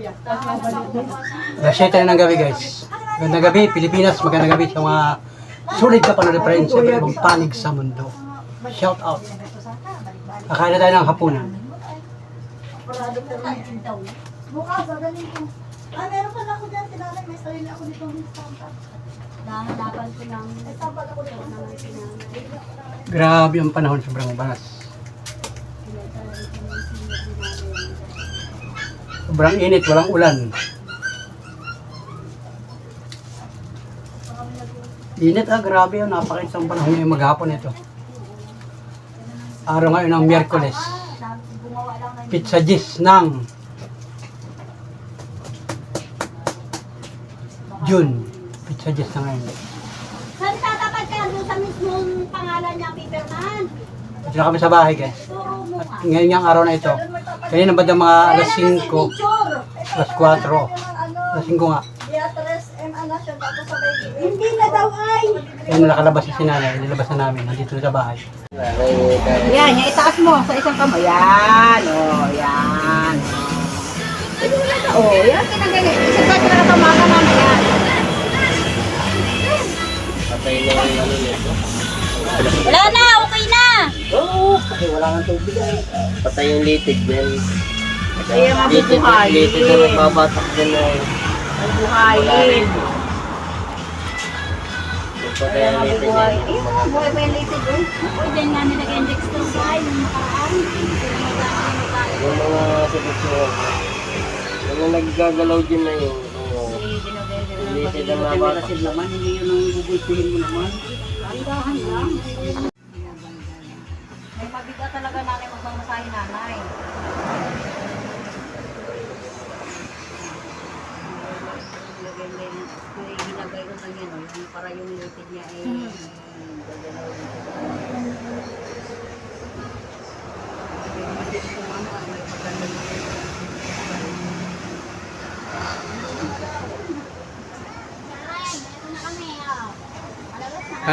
Alas 7 na ng gabi guys. Magandang gabi, Pilipinas. Magandang gabi sa mga sulit na panoreferensya sa ibang panig sa mundo. Shout out. Kakain na tayo ng hapunan. Bukas, gagaling ko. Meron pala ako dyan, tinanay. May sarili ako dito ng stampat. Nahanapan ko lang. May stampat ako dito naman tinanay. Grabe ang panahon, sobrang banas. Sobrang init, walang ulan. Init grabe yun. Napakaisang panahon ngayon maghapon ito. Araw ngayon ng Miyerkules. Pizza Gis ng June. Pizza Gis na ngayon. Saan tatapat ka? Doon sa mismong pangalan niya, Peterman. Dito na kami sa bahay guys. At ngayon yung araw na ito. Kanina ba mga alas 5, alas 4, alas 5 nga. Hindi na daw ay. Ayun, nakalabas si sinanay. Nilabas na namin. Nandito na sa bahay. Yan, yung itaas mo sa isang kamay. Yan, yan. Yan, kinagalit. Isang ba't na natamakan namin yan. Patay na yung ano nito. Wala na, okay na. Oo, kasi wala nang tubig. Patay yung litig din. Kaya mabubuhayin. Litig na nagbabatak din na Mabubuhayin. patay yung litig na. Buhay pa yung litig doon. Uy, dyan nga nilagyan Dexter guy, yung makaraan. Yung mga sitwasyon. Yung naggagalaw din na yung litig na nabatak. naman, hindi yun ang bubulpihin mo naman. Andahan lang. May mabigat talaga nanay magmamasahin nanay. Ginagay ko lang yan, para yung litig niya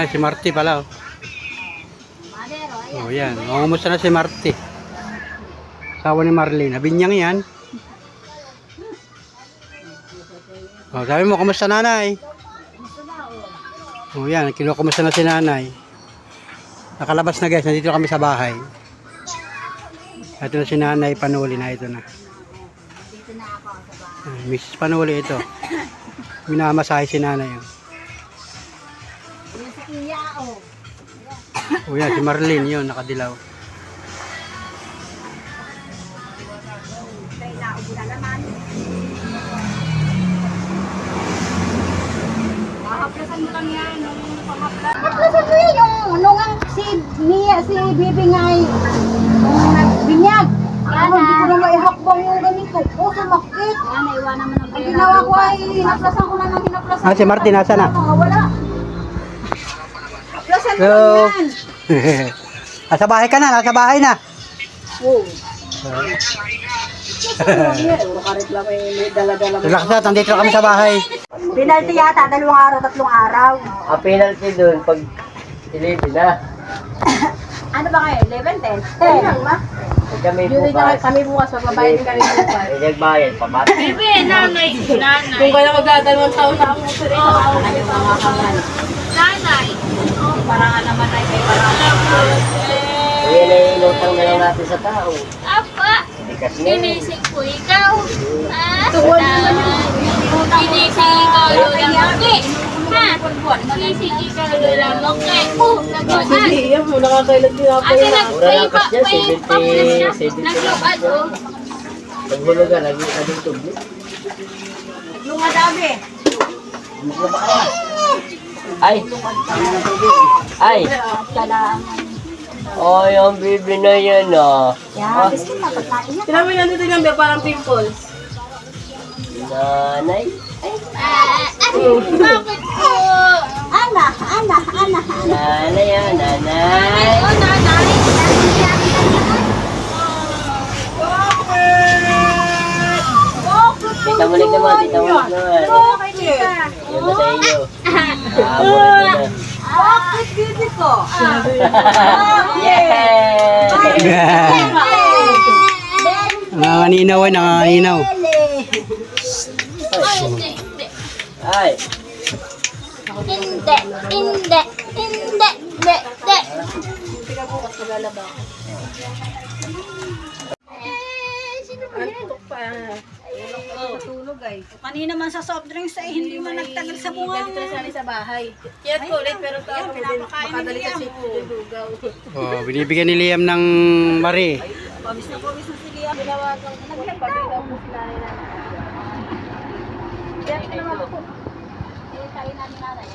Si Marty pala. Oh, yan. Kumusta na si Marty? Asawa ni Marlene. Binyang yan. Oh, sabi mo, kumusta nanay? Oh, yan. Kumusta na si nanay? Nakalabas na guys. Nandito kami sa bahay. Ito na si nanay Panuli na. Ito na. Mrs. Panuli ito. Minamasahe si nanay. Oh yan, si Marlene yun, nakadilaw. Haplasan mo lang yan. Haplasan mo yan yung nung si Mia, si Bibi nga ay binyag. Hindi ko na maihakbang yung ganito. Sumakit. Naiwanan mo ng Ang ginawa ko ay hinaplasan ko lang ng hinaplasan. Si Marty nasa na? Wala. Haplasan mo Hello. lang yan. Nasa bahay ka na, nasa bahay na. Relax na, nandito na kami sa bahay. Penalty yata, 2 araw, 3 araw. Ang penalty doon pag ilipin na. Ano ba kayo? 11, 10? 10 lang ba? Pag kami Yun din bukas, kami bukas, magbabayad din kami bukas. ay nagbayad, pabata. Nanay. Kung kaya magdadalawang taon na ako sa rin, Nanay. para nga naman ay may parang. Kaya naiinutang na lang natin sa tao. Apa. Tikas na yun. Sinisig ko ikaw. Tuwan naman yung Sinisig ikaw lola moke. Ha? Sinisig ikaw lola moke. Naglubat. Iya mo, nakakailan din ako. Ate Mura lang kas niya, 70. Naglubat ko. Naghulugan, naging tubig. Lumadami. Ay! Ay! Oh, yung bibi na yan ah. Yan, biscuit na pagkain niya. Tinamin lang dito yung parang pimples. Nanay. Bakit ko? Ana. Nanay ah, nanay. Oh, nanay. Tita Malik naman, tita Malik naman. Okay, tita. Yan na sa inyo. Buhay na. Bakit bibi ko? Yeah! Nanganinaw ay nanganinaw. Lele. Ay, hindi, hindi. Ay. Hindi, hindi, hindi, hindi, hindi. Tulog ay. Kanina man sa soft drinks ay hindi man nagtagal sa bunga. Sa bahay. Kaya ko ulit pero makadali sa sito. Oh, binibigyan ni Liam ng mari. Pamis na si Liam. Ginawagan ko. Pagkakaw po sila nila. Kaya ito naman po. Kain namin nanay.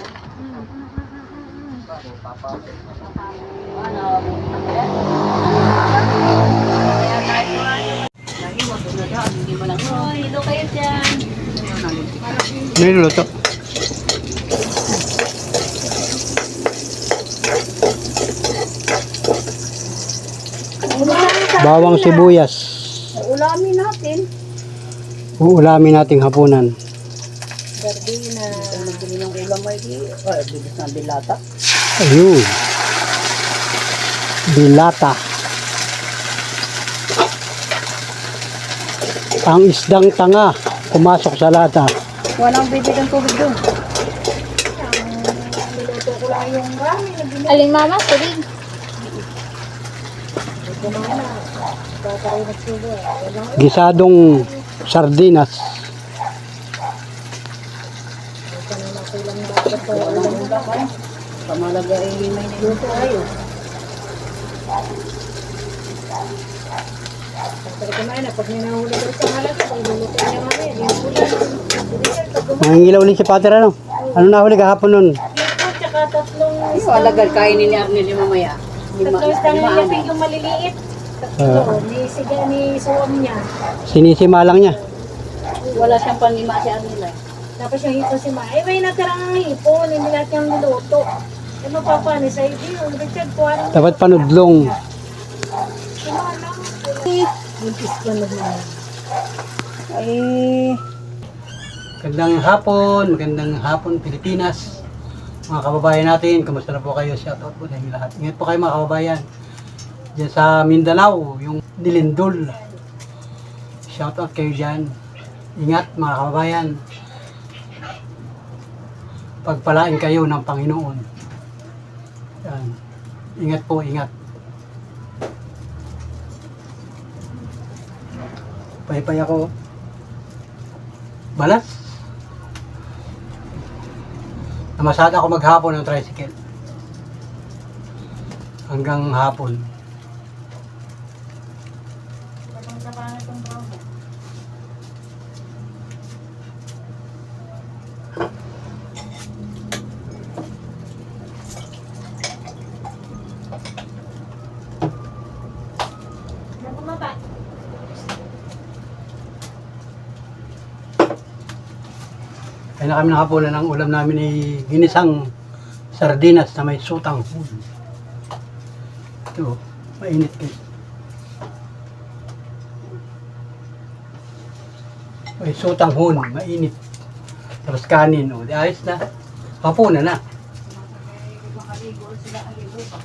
Hello kayo dyan. Ano yung luto? Bawang sibuyas. Ulamin natin. Uulamin nating hapunan. Gardina. Nagbili ng ulam ay di. Ay, bilis na dilata. Ayun. Dilata. Ang isdang tanga pumasok sa lata. Walang bibig ang tubig doon. Niluto ko lang yung ramen. Aling mama, tubig. Gisadong sardinas. Pamalaga ay may niluto ayo. Pag kumain na, pag ninahuli ko sa malaga, pag luluto niya mamaya, di yung huli. Mangingilaw ulit si Pater ano? Ano nahuli kahapon nun? Tsaka tatlong So, alagad kainin ni Arnel yung mamaya. tatlong isdang nilipig yung maliliit. Tatlo, ni siga ni suwam niya. Sinisimalang niya. Wala siyang panlima si Arnel. Tapos yung hipon si Ma. Eh, may natirang hipon, hindi lahat niyang niluto. Eh, mapapani sa hindi, yung Richard, kuha ng Dapat panudlong. buntis ka na naman. Ay, Magandang hapon Pilipinas. Mga kababayan natin, kamusta na po kayo? Shoutout po sa inyo lahat. Ingat po kayo mga kababayan. Diyan sa Mindanao, yung Nilindol. Shoutout kayo dyan. Ingat mga kababayan. Pagpalain kayo ng Panginoon. Yan. Ingat po, ingat. Paypay ako. Balas. Namasada ako maghapon ng tricycle. Hanggang hapon. Kaya na kami nakapunan ng ulam namin ay ginisang sardinas na may sutang. Ito, mainit kayo. May sutang hun, mainit. Tapos kanin, o, di ayos na. Hapunan na.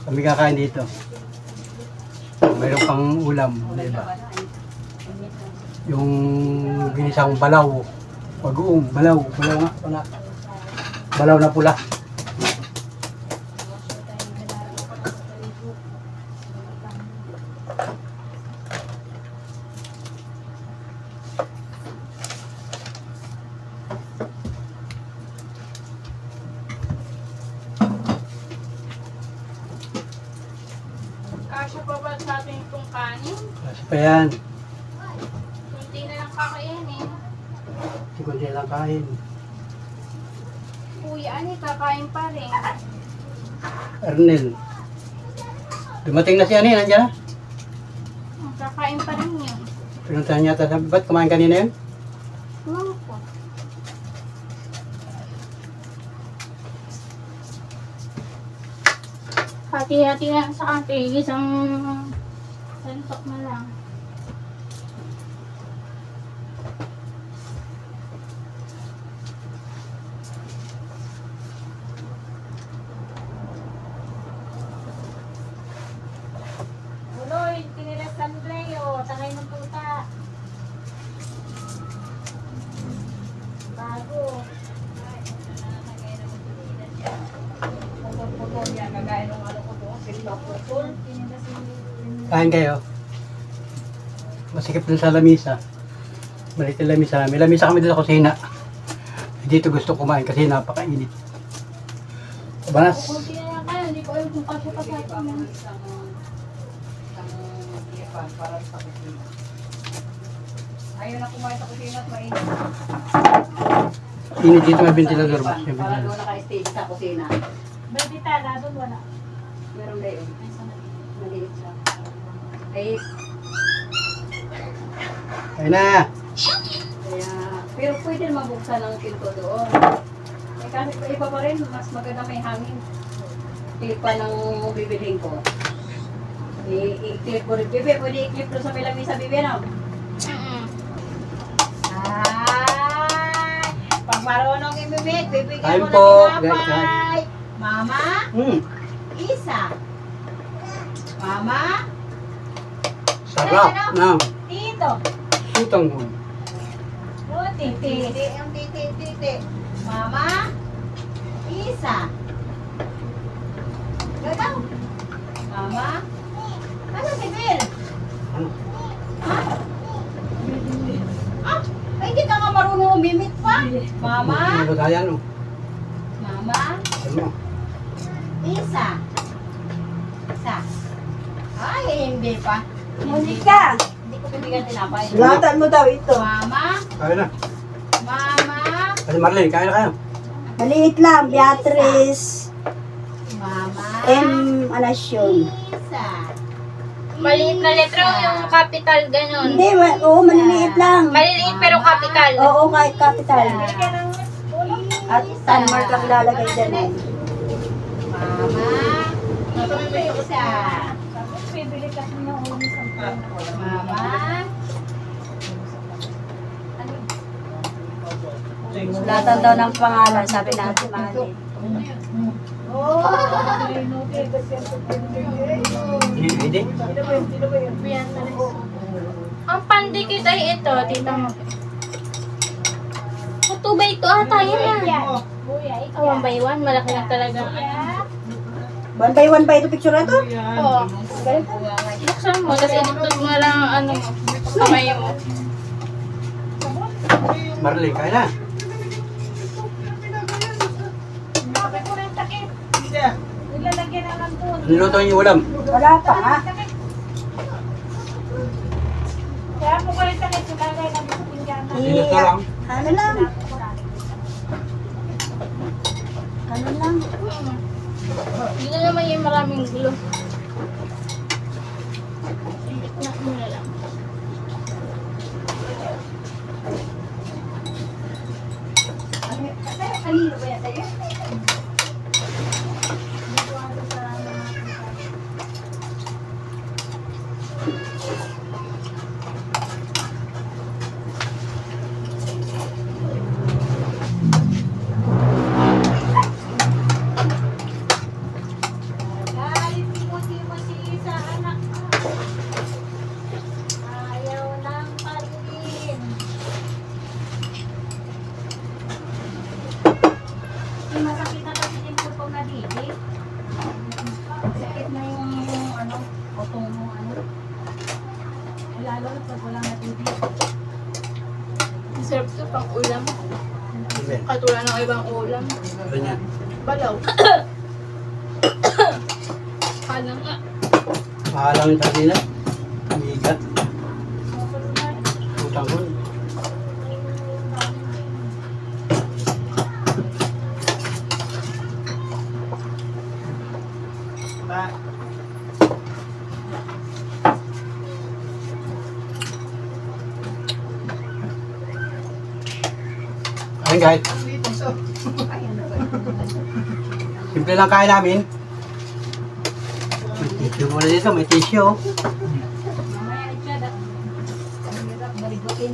Kami kakain dito. Mayroon pang ulam, diba? Yung ginisang balaw. Pag-uong, balaw nga, pala. Balaw na pula. Kasya pa ba sa atin itong kanin? Kasi pa yan. Kunti na lang kakainin. Hindi ko lang kain. Kuya, ani, kakain pa rin. Ernel. Dumating na si Ani, nandiyan na. Kakain pa rin yun. Pinuntahan niya ata, ba't kumain kanina yun? Ano po? Hati-hati na lang sa kante. Isang santok na lang. Uloy, tinilas sa Leo, tangay ng tuta. Kain kayo. Masikip dun sa lamisa. Maliit yung lamisa namin. May lamisa kami dun sa kusina. Dito gusto kumain kasi napakainit. Banas. Kunti na lang kayo, hindi ko alam kung kasya pa sa akin. Ayaw na kumain sa kusina at mainit. Init dito may ventilador ba? May Para ventilador. doon naka-stage sa kusina. Baby tala, doon wala. Meron kayo. Maliit siya. Ay, Ayun na. kaya, pero pwede naman buksan ang pinto doon. Eh, kasi pa iba pa rin, mas maganda may hangin. Clip pa ng bibilhin ko. I-clip ko rin. Bibi, pwede i-clip doon sa may lamisa, Bibi, no? Ay! Pag marunong imimit, bibigyan Kain mo po, ng guys, tinapay. Mama, isa. Mama, Sarap. Na. tito. Sutang mo. Titi. Ang titi. Mama, isa. Gagaw. Mama, ano si Bill? Ano? Ha? Ah, ay, hindi ka nga marunong umimit pa. Mama, Ano ba tayo, no? mama, Ano? isa. Isa. Ay, hindi pa. Monica, Hindi ko bibigyan tinapay. sulatan mo daw ito. Mama, Kaya na. mama, Kasi Marlene, kaya na kayo. Maliit lang, Beatrice. mama, Anasyon. isa. Maliit na letra yung capital, ganun. Hindi, oo, maliliit lang. Maliliit pero capital. Oo, kahit capital. At tanmark ang lalagay dyan. eh. Mama, isa. Mama, Sulatan daw ng pangalan, sabi natin, Mali. Hindi. Ang pandikit ay ito, tita mo. Ito ba ito? Ata yun na. One by one, malaki lang talaga. One by one ba ito picture na to? Oo. Buksan mo, tapos editod mo lang ang ano mo. Kamay mo. Marlene, kaya na. Niluto yung ulam. Wala pa nga. Niluto lang. Ano lang? Ano lang? Dito naman yung maraming glue. Na, muna lang. kanino ba yan sa'yo? Masakit na kasi din po pag nadidi. Sakit na yung ano, utong mo ano. Lalo na pag walang nadidi. Sarap ito pang ulam. Amen. Katulad ng ibang ulam. Ganyan. Balaw. Kala nga. Mahalang yung tagina. Migat. Utang ko. Ayun guys. Simple lang kain namin. May tissue muna dito, may tissue. Mamaya i-chat at ang hirap balibutin.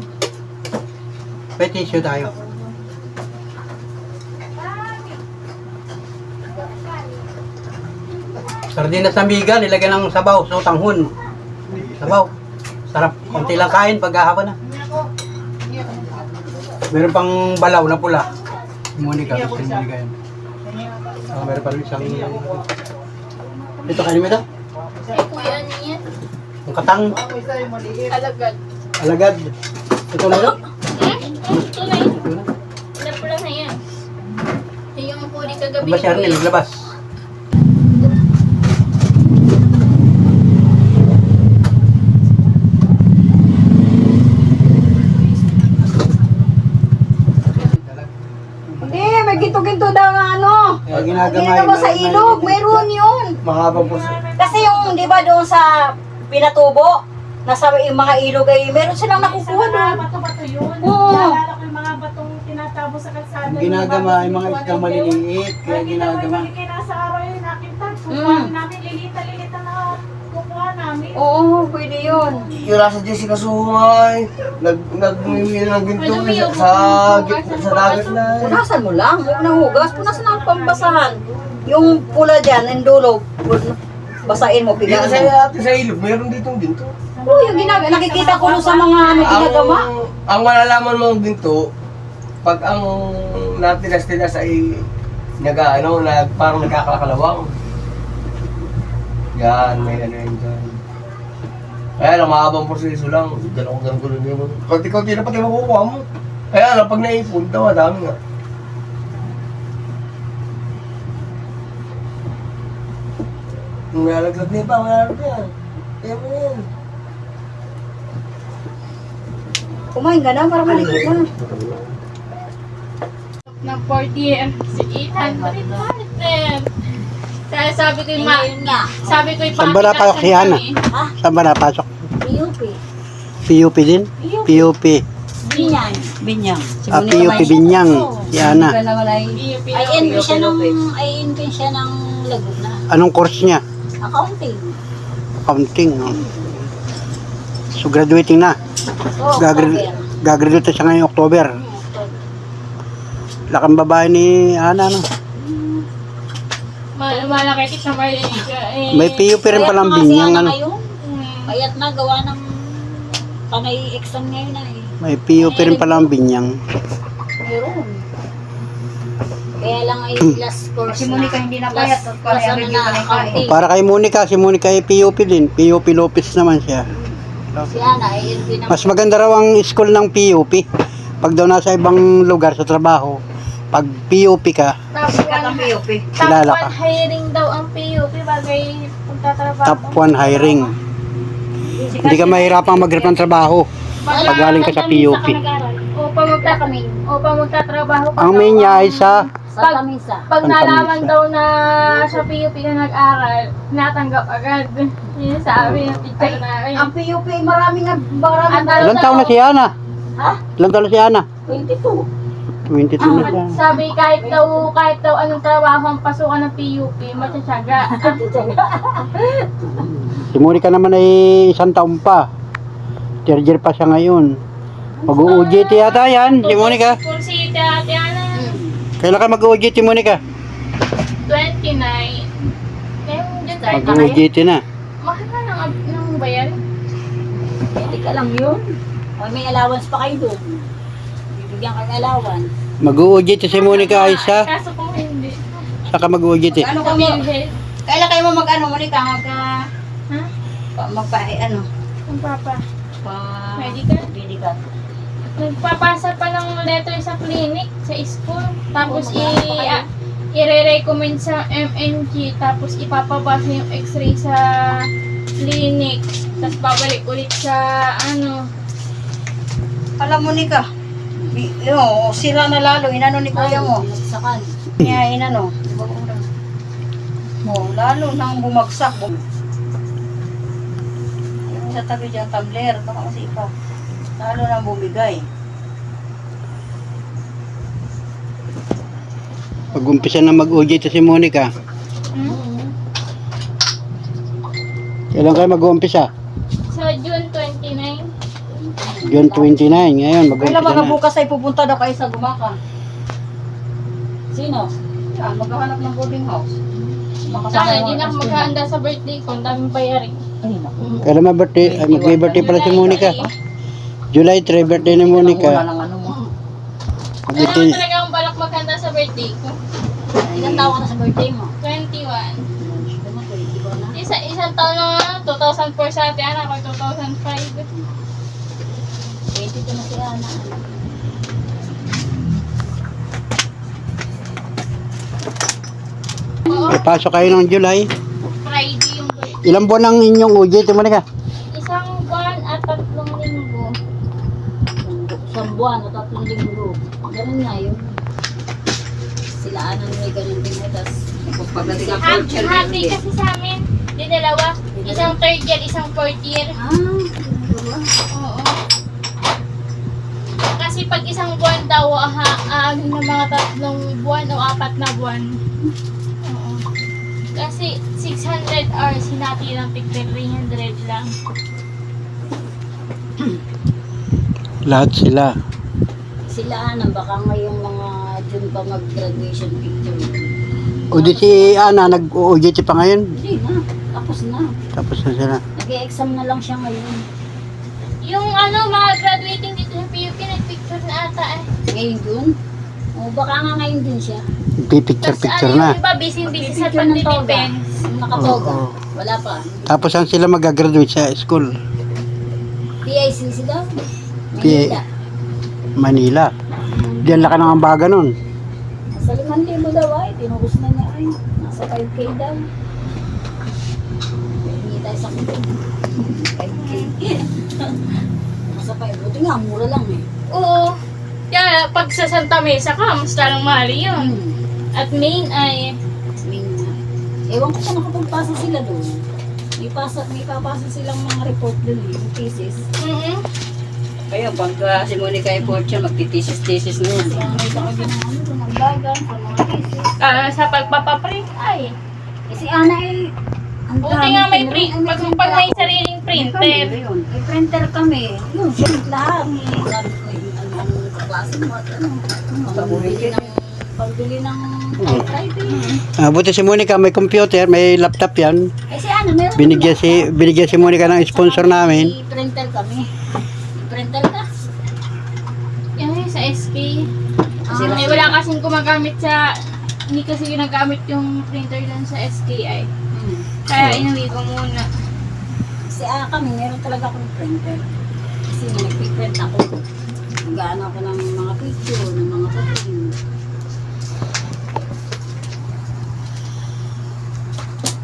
May tissue tayo. Sardinas na miga, nilagyan ng sabaw, sutanghon. Sabaw. Sarap. Konti lang kain pag hahaba na. Meron pang balaw na pula. Monica, gusto ni Monica yan. Meron pa rin isang... Ito kayo mo ito? Ay, kuya, ano yan? Ang katang, Alagad. alagad. Ito na ito? Ito na yun. Napula na yan. Yan yung puri kagabi Ba si Arnel, kuya. naglabas? Hindi, may ginto-ginto daw na ano. Kaya ginagama Ginto mo sa ilog, mayroon yun. Mahabang po. Kasi yung, di ba doon sa pinatubo, nasa yung mga ilog ay meron silang nakukuha doon. Bato-bato yun. Oo. Naalala ko yung mga batong tinatabo sa kalsada. Ginagama ay mga isang maliliit. Kaya ginagama. Kaya nasa araw yun nakita. Mm. Kukuha namin, lilita-lilita na kukuha namin. Oo, pwede yun. Yung nasa Jessica Sumay, nagmimili ng ginto sa dagat na. Punasan mo lang, huwag nang hugas. Punasan ang pambasahan. Yung pula dyan, yung dulo, basahin mo, Dito pigaan sa mo. atin sa ilog, meron ditong ginto. Oo, yung nakikita ko doon sa mga ano, ginagawa. Ang malalaman mo ng ginto, pag ang natilas-tilas ay parang nagkakakalawang. Yan, may ano yun dyan. Kaya lang, mahabang proseso lang. Diyan ako ganun yun. Kunti-kunti na pati makukuha mo. Kaya lang, pag naipon, madami nga. Nalaglag na pa, malalo na yan. Kaya mo yan. Kumain ka na, para maligid na. Ng 40 si 800. Kaya sabi ko yung sabi ko yung Saan ba napasok si Ana? Saan ba napasok? PUP. PUP din? PUP. Binyang. Binyang. Ah, PUP Binyang. Si Ana. naman ay... INP INP siya ng Laguna. Anong course niya? Accounting. Accounting. Oh. So graduating na. Oo, Gagraduate siya ngayong October. Lakang babae ni Ana, no? malaki sa May PUP rin palang Binyang, ano? Payat na, gawa ng panay exam ngayon na eh. May PUP rin palang Binyang. Meron. Kaya lang ay last course Si Monica hindi na payat. Last class ano na accounting. Para kay Monica, si Monica ay PUP din. PUP Lopez naman siya. Si Ana ay INP ng... Mas maganda raw ang school ng PUP. Pag daw nasa ibang lugar sa trabaho, pag PUP ka, PUP. kilala ka. Top 1 hiring daw ang PUP bagay pagtatrabaho. Top 1 hiring. Hindi ka mahirapang mag-grab ng trabaho pag galing ka sa PUP. O pa magtatrabaho ka. Ang main niya ay sa Sa Tamisa. Pag Ang nalaman pamilya. daw na sa PUP ka nag-aral, natanggap agad. Yun sabi ng teacher na. Ang PUP maraming ilang taon na si Ana? Ha? Ilang taon na si Ana? 22. 22 na siya. Sabi kahit daw anong trabaho ang pasukan ng PUP, matsatsaga. Si Monica naman ay isang taon pa. Third year pa siya ngayon. Mag-UGT yata yan, si Monica. Kung si Tatiana, Kailan ka mag-UGT, Monica? 29. Kaya dyan tayo na kayo. Mag-UGT na. Mahal na ng bayan. Hindi ka lang yun. O may allowance pa kayo doon. Bibigyan ka ng allowance. Mag-UGT si Monica ay sa... Kaso kung hindi. Saka mag-UGT. Ano ka mo? Kailan kayo mo mag-ano, Monica? Ha? Ano? Ang papa. Pa... Medical? Medical. Nagpapasa pa ng letter sa clinic, sa school. Tapos i-recommend sa MNG. Tapos ipapabasa yung x-ray sa clinic. Tapos babalik ulit sa ano. Alam mo, Monica, sira na lalo. Inano ni kuya mo. Sakan. Kaya inano. Lalo nang bumagsak. Yung sa tabi dyan, tumbler. Baka masipa. Lalo nang bumigay. Pag-umpisa na mag-UGT si Monica. Kailan kayo mag-uumpisa? Sa June 29. June 29. Ngayon, mag-uumpisa Kailan mga na. bukas ay pupunta daw kayo sa Gumaka? Sino? Yan, maghahanap ng boarding house. Sana hindi na ako maghahanda sa birthday ko. Ang daming bayarin. Kailan ma-birthday? Ay, mag-birthday pala si Monica. July 3, birthday ni Monica. Ng ano mo. Ano talaga ang balak maganda sa birthday ko? Ilang taon ka na sa birthday mo? 21. Diba, 21 na? Isang taon na 2004 sa ate Ana ko, 2005. 22 na si Ana. Oo, May pasok kayo ng July. Friday yung birthday. Ilang buwan ang inyong UJT mo na ka? Isang buwan at 3 linggo. Isang buwan o 3 linggo. Ganun nga yun. Sila Ana may ganun din mo. Tapos Pagdating ang fourth year, meron Happy din. kasi sa amin. Di dalawa. Isang 3rd year, isang 4th year. diba? Oo. Kasi pag isang buwan daw, aagin ng mga 3 buwan o 4 na buwan. Oo. Kasi 600 hours, hinati ng tig 300 lang. Lahat sila. Sila Ana, baka ngayong mga June pa mag-graduation picture. O di si Ana, nag-UJT pa ngayon. Hindi na, tapos na. Tapos na sila. Nag-e-exam na lang siya ngayon. Yung mga graduating dito sa PUP, nag-picture na ata eh. Ngayon June? O baka nga ngayon din siya. Picture-picture Yung na. iba, busy sa Picture ng toga. pagdidepends. Yung nakatoga. Oo. Wala pa. Tapos saan sila mag-graduate sa school? PICC daw. PA. Manila. Diyan laki ng ambaga nun. Nasa 5,000 daw ay. Tinubos na niya ay. Nasa 5K daw. Hindi tayo sa 5K. Nasa 5. Buti nga, mura lang eh. Oo. Kaya pag sa Santa Mesa ka, mas talang mahal yun. At main ay, Ewan ko kung nakapagpasa sila doon. May papasa silang mga report doon eh. Yung thesis. Kaya pag si Monica ay fourth year, magtitisis-tisis na yan. Kaya may baka ng ano doon, ang bagan sa mga thesis. sa pagpapaprint ay. Eh si Ana ay ang Buti dami nga may pinrint. print, pag may sariling printer. May printer kami. Yung print lahat. Sabi ko yung ang kaklase mo at ano. Pagbili ng typing. Buti si Monica may computer, may laptop yan. Eh si Ana meron. Binigyan si Monica ng sponsor namin. May printer kami. May printer ka. Yan yung sa SK. Kasi Wala kasing gumagamit sa, hindi kasi ginagamit yung printer lang sa SKI. Kaya inuwi ko muna. Kasi kami meron talaga akong printer. Kasi nagpiprint ako. Nag-ano ako ng mga picture, ng mga photo.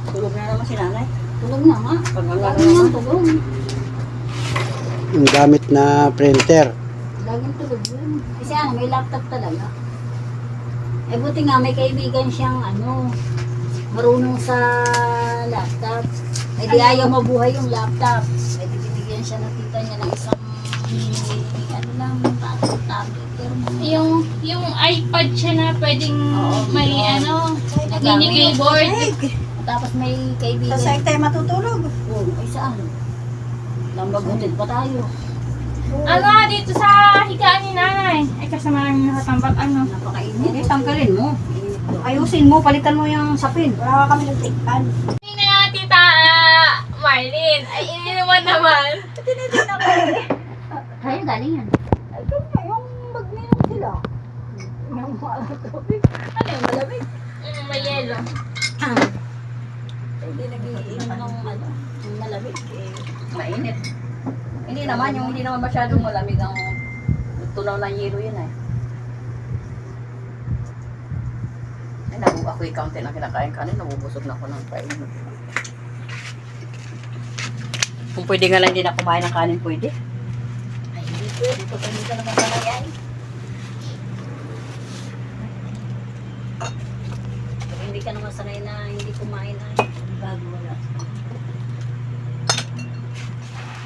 Tulog na naman si nanay. Tulog na nga. Laging nga tulog. Yung gamit na printer. Laging tulog yun. Kasi may laptop talaga. Eh buti nga may kaibigan siyang marunong sa laptop. Eh di ayaw mabuhay yung laptop. Eh di binigyan siya ng tita niya ng isang tablet. Pero Yung iPad siya na pwedeng may mini Nagamit. keyboard. Tapos may kaibigan. Saan tayo matutulog? Oh, ay saan? Lambagutin pa tayo. Dito sa higaan ni nanay. Ay kasama namin nakatambak Napakainit. Tanggalin mo. Ayusin mo, palitan mo yung sapin. Wala kami ng tikpan. Hindi na tita Marlene. Ay ininuman naman. Kaya galing yan. Ay, kanya, yung magminong sila. Yung malamig. Ano yung malamig? May yelo. Hindi nag-iinom ng yung malamig. Mainit. Hindi naman masyadong malamig ang tunaw ng yelo yun eh. Ay, ako i-countin ang kinakain kanin, nabubusog na ako ng kain. Kung pwede nga lang hindi na kumain ng kanin, pwede. Ay, hindi pwede. Ito hindi ka naman sanay. Pag hindi ka naman sanay na hindi kumain ay bago wala.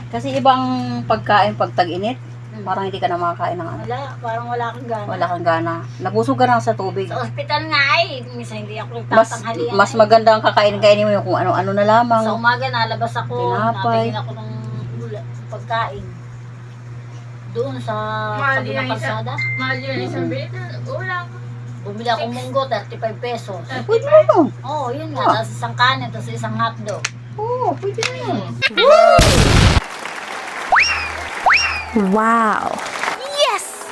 Kasi ibang pagkain pag tag-init, parang hindi ka na makakain ng ano. Wala, parang wala kang gana. Wala kang gana. Nabusog ka lang sa tubig. Sa ospital nga ay, minsan hindi ako nagtatanghalian. Mas maganda ang kakain-kainin mo yung kung ano-ano na lamang. Sa umaga nalabas ako, Tinapay. natingin ako ng pagkain. Doon sa Mahal tabi yan, ng kalsada. Mahal yun isang bilhin. Ulam. Bumili akong munggo, 35 pesos. Pwede mo. Oo, yun nga. Tapos isang kanin, tapos isang hotdog. Oo, pwede na yun. Wow. Yes!